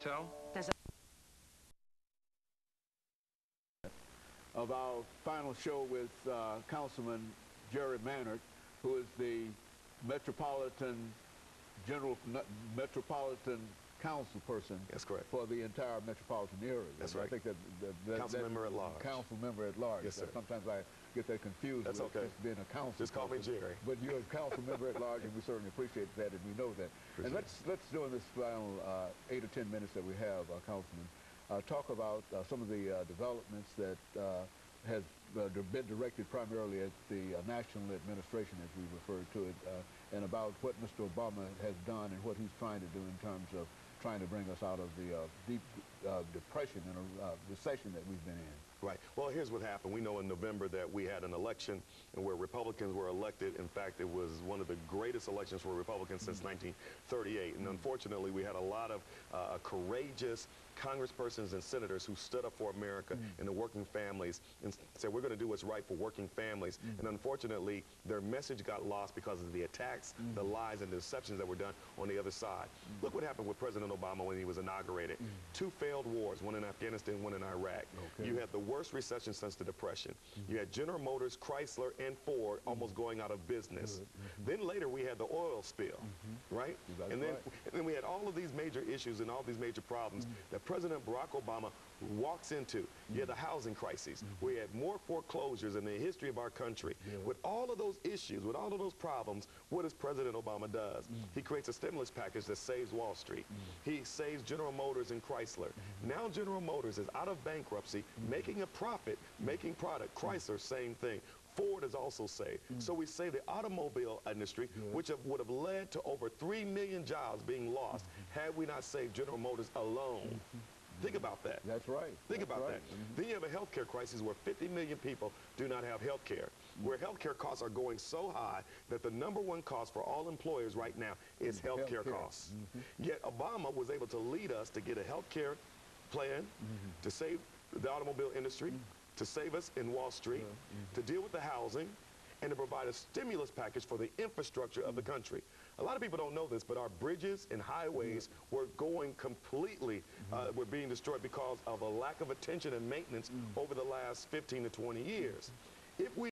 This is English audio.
Tell? Of our final show with Councilman JMaynard, who is the Metropolitan Council person. That's correct. For the entire metropolitan area. That's right. I think that council member at large. Council member at large. Yes, sir. Sometimes I get that confused. That's with okay. Just being a council. Just call me Jerry. But you're a council member at large, and we certainly appreciate that, and we know that. And let's during this final 8 or 10 minutes that we have, Councilman, talk about some of the developments that has been directed primarily at the national administration, as we refer to it, and about what Mr. Obama has done and what he's trying to do in terms of trying to bring us out of the deep depression and recession that we've been in. Right. Well, here's what happened. We know in November that we had an election and where Republicans were elected. In fact, it was one of the greatest elections for Republicans since 1938. And unfortunately, we had a lot of courageous congresspersons and senators who stood up for America and the working families and said, we're going to do what's right for working families. And unfortunately, their message got lost because of the attacks, the lies, and the deceptions that were done on the other side. Look what happened with President Obama when he was inaugurated. 2 failed wars, one in Afghanistan, one in Iraq. You had the worst recession since the Depression. You had General Motors, Chrysler, and Ford almost going out of business. Then later we had the oil spill, right? And then we had all of these major issues and all these major problems that President Barack Obama walks into. You had the housing crisis. We had more foreclosures in the history of our country. With all of those issues, with all of those problems, what does President Obama does? He creates a stimulus package that saves Wall Street. He saves General Motors and Chrysler. Now General Motors is out of bankruptcy, making a profit, making product. Chrysler, same thing. Ford is also saved. So we save the automobile industry, which would have led to over 3 million jobs being lost had we not saved General Motors alone. Think about that. That's right. Think about that. Then you have a healthcare crisis where 50 million people do not have health care, where healthcare costs are going so high that the #1 cost for all employers right now is healthcare costs. Yet Obama was able to lead us to get a healthcare plan to save the automobile industry, to save us in Wall Street, to deal with the housing, and to provide a stimulus package for the infrastructure of the country. A lot of people don't know this, but our bridges and highways were going completely, were being destroyed because of a lack of attention and maintenance over the last 15 to 20 years. If we